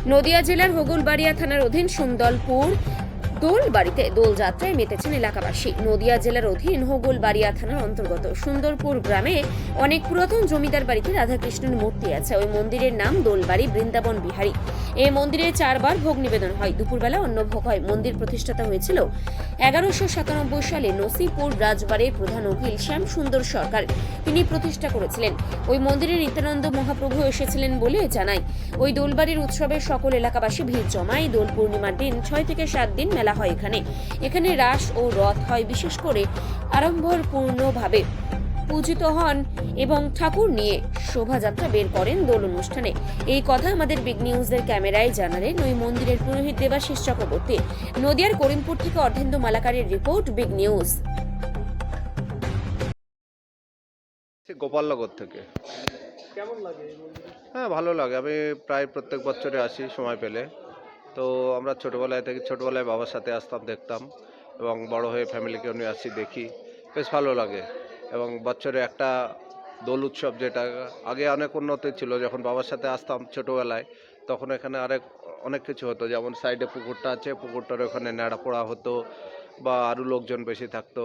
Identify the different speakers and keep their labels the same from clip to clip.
Speaker 1: নদিয়া জেলার হোগলবাড়িয়া থানার অধীন সুন্দরপুর দোলবাড়িতে দোলযাত্রায় মেতেছেন এলাকাবাসী। নদিয়া জেলার অধীন হোগলবাড়িয়া থানার অন্তর্গত সুন্দরপুর গ্রামে অনেক পুরাতন জমিদার বাড়িতে রাধাকৃষ্ণের মূর্তি আছে। ওই মন্দিরের নাম দোলবাড়ি বৃন্দাবন বিহারী। এই মন্দিরে 4 বার ভোগ নিবেদন হয়, দুপুরবেলা অন্নভোগ হয়। মন্দির প্রতিষ্ঠাতা হয়েছিল 1197 সালে নসিপুর রাজবাড়ির প্রধান উকিল শ্যাম সুন্দর সরকার। তিনি প্রতিষ্ঠা করেছিলেন। ওই মন্দিরে নিত্যানন্দ মহাপ্রভু এসেছিলেন বলে জানায়। ওই দোলবাড়ির উৎসবে সকল এলাকাবাসী ভিড় জমায়। দোল পূর্ণিমার দিন 6 থেকে 7 দিন মেলা হয়। এখানে রাস ও রথ হয়। বিশেষ করে আড়ম্বরপূর্ণভাবে পূজিত হন এবং ঠাকুর নিয়ে শোভাযাত্রা বের করেন দোল অনুষ্ঠানে। এই কথা আমাদের বিগ নিউজের ক্যামেরায় জানালেন ওই মন্দিরের পুরোহিত দেবাশিস চক্রবর্তী। নদিয়ার করিমপুর থেকে অর্ধেন্দু মালাকারের রিপোর্ট, বিগ নিউজ।
Speaker 2: গোপালনগর থেকে।
Speaker 3: কেমন লাগে এই মন্দিরে?
Speaker 2: হ্যাঁ, ভালো লাগে। আমি প্রায় প্রত্যেক বছরে আসি সময় পেলে। তো আমরা ছোটোবেলায় বাবার সাথে আসতাম, দেখতাম, এবং বড় হয়ে ফ্যামিলিকেও নিয়ে আসছি, দেখি, বেশ ভালো লাগে। এবং বছরে একটা দোল উৎসব, যেটা আগে অনেক উন্নতি ছিল, যখন বাবার সাথে আসতাম ছোটোবেলায়, তখন এখানে অনেক কিছু হতো। যেমন সাইডে পুকুরটা আছে, পুকুরটার ওখানে ন্যাড়া পোড়া হতো, বা আরও লোকজন বেশি থাকতো।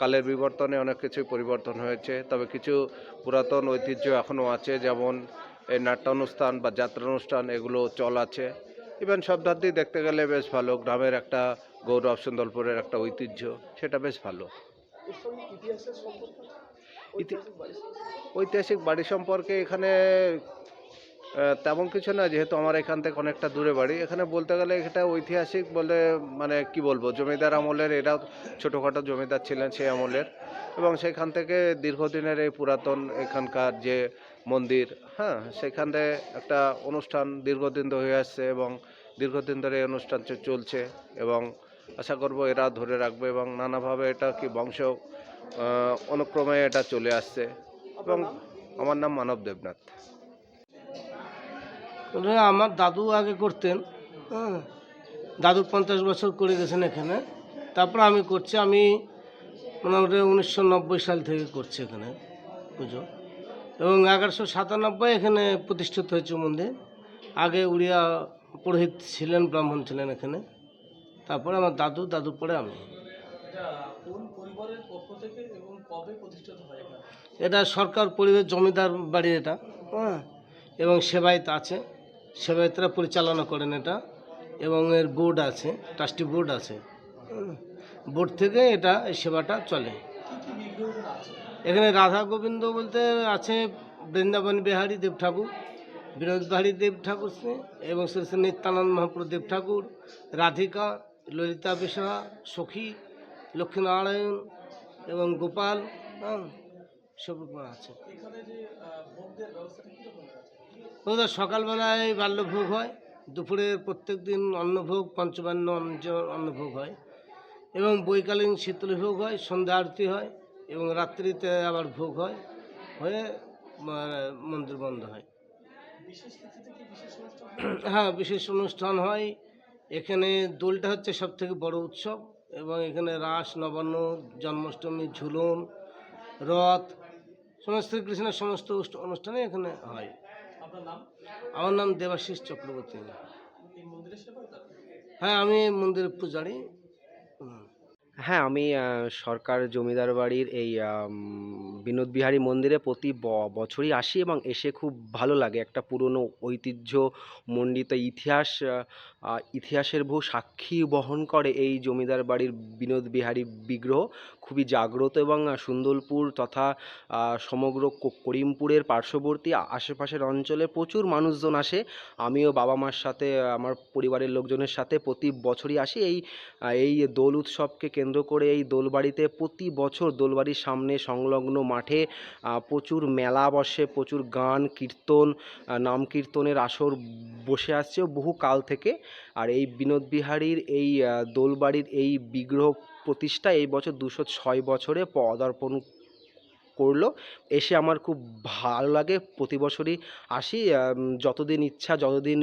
Speaker 2: কালের বিবর্তনে অনেক কিছুই পরিবর্তন হয়েছে, তবে কিছু পুরাতন ঐতিহ্য এখনও আছে, যেমন এই নাট্যানুষ্ঠান বা যাত্রা অনুষ্ঠান, এগুলো চল আছে। ইভেন সব ধার দিয়ে দেখতে গেলে বেশ ভালো। গ্রামের একটা গৌরব, সুন্দরপুরের একটা ঐতিহ্য, সেটা বেশ ভালো।
Speaker 3: এর সঙ্গে ইতিহাসের সম্পর্ক,
Speaker 2: ঐতিহাসিক বাড়ি সম্পর্কে এখানে তেমন কিছু না, যেহেতু আমার এখান থেকে অনেকটা দূরে বাড়ি। এখানে বলতে গেলে এটা ঐতিহাসিক বলে, মানে কি বলবো, জমিদার আমলের, এরাও ছোটোখাটো জমিদার ছিলেন সেই আমলের, এবং সেখান থেকে দীর্ঘদিনের এই পুরাতন এখানকার যে মন্দির, হ্যাঁ, সেখানে একটা অনুষ্ঠান দীর্ঘদিন ধরে হয়ে আসছে, এবং দীর্ঘদিন ধরে এই অনুষ্ঠান চলছে, এবং আশা করব এরা ধরে রাখবে, এবং নানাভাবে এটা কি বংশ অনুক্রমে এটা চলে আসছে। এবং আমার নাম মানব দেবনাথ।
Speaker 4: আমার দাদু আগে করতেন, দাদু 50 বছর করে গেছেন এখানে। তারপর আমি করছি, আমি মোটামুটি 1990 সাল থেকে করছি এখানে পুজো, এবং 1197 এখানে প্রতিষ্ঠিত হয়েছে মন্দির। আগে উড়িয়া পুরোহিত ছিলেন, ব্রাহ্মণ ছিলেন এখানে। তারপরে আমার দাদু পরে আমি।
Speaker 3: কোন পরিবারের পক্ষ থেকে এবং কবে প্রতিষ্ঠিত হয়?
Speaker 4: এটা সরকার পরিবেশ জমিদার বাড়ি এটা, এবং সেবায়ত আছে, সেবায়তরা পরিচালনা করেন এটা, এবং এর বোর্ড আছে, ট্রাস্টি বোর্ড আছে। বোর্ড থেকে এটা এই সেবাটা চলে। এখানে রাধা গোবিন্দ বলতে আছে বৃন্দাবন বিহারী দেব ঠাকুর, বিনোদ বিহারী দেব ঠাকুর, এবং শ্রী শ্রী নিত্যানন্দ মহাপ্রভু দেব ঠাকুর, রাধিকা, ললিতা বিশা, সখী, লক্ষ্মীনারায়ণ এবং গোপাল, সব আছে। সকালবেলায় বাল্যভোগ হয়, দুপুরে প্রত্যেক দিন অন্নভোগ, পঞ্চবান্ন অন্নভোগ হয়, এবং বৈকালীন শীতল ভোগ হয়, সন্ধ্যা আরতি হয়, এবং রাত্রিতে আবার ভোগ হয়, হয়ে মন্দির বন্ধ হয়। হ্যাঁ, বিশেষ অনুষ্ঠান হয় এখানে। দোলটা হচ্ছে সব থেকে বড় উৎসব, এবং এখানে রাস, নবান্ন, জন্মাষ্টমী, ঝুলন, রথ, সমস্ত কৃষ্ণের সমস্ত অনুষ্ঠানে এখানে হয়। আমার নাম দেবাশিস চক্রবর্তী। হ্যাঁ, আমি মন্দিরের পূজারী।
Speaker 5: হ্যাঁ, আমি সরকার জমিদার বাড়ির এই বিনোদ বিহারী মন্দিরে প্রতি বছরই আসি, এবং এসে খুব ভালো লাগে। একটা পুরনো ঐতিহ্য মণ্ডিত ইতিহাসের বহু সাক্ষী বহন করে এই জমিদার বাড়ির বিনোদ বিহারী বিগ্রহ। খুবই জাগ্রত, এবং সুন্দরপুর তথা সমগ্র করিমপুরের পার্শ্ববর্তী আশেপাশের অঞ্চলে প্রচুর মানুষজন আসে। আমিও বাবা মার সাথে, আমার পরিবারের লোকজনের সাথে প্রতি বছরই আসি। এই দোল উৎসবকে কেন্দ্র করে এই দোলবাড়িতে প্রতি বছর দোলবাড়ির সামনে সংলগ্ন মাঠে প্রচুর মেলা বসে, প্রচুর গান কীর্তন, নাম কীর্তনের আসর বসে আসছে বহু কাল থেকে। আর এই বিনোদ বিহারীর এই দোলবাড়ির এই বিগ্রহ প্রতিষ্ঠা এই বছর 206 বছরে পদার্পণ করলো। এসে আমার খুব ভালো লাগে, প্রতি বছরই আসি। যতদিন ইচ্ছা, যতদিন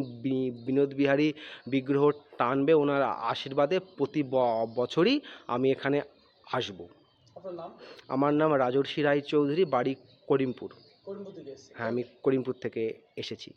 Speaker 5: বিনোদ বিহারী বিগ্রহ টানবে ওনার আশীর্বাদে প্রতি বছরই আমি এখানে আসব। আমার নাম রাজর্ষি রায়চৌধুরী, বাড়ি করিমপুর। হ্যাঁ, আমি করিমপুর থেকে এসেছি।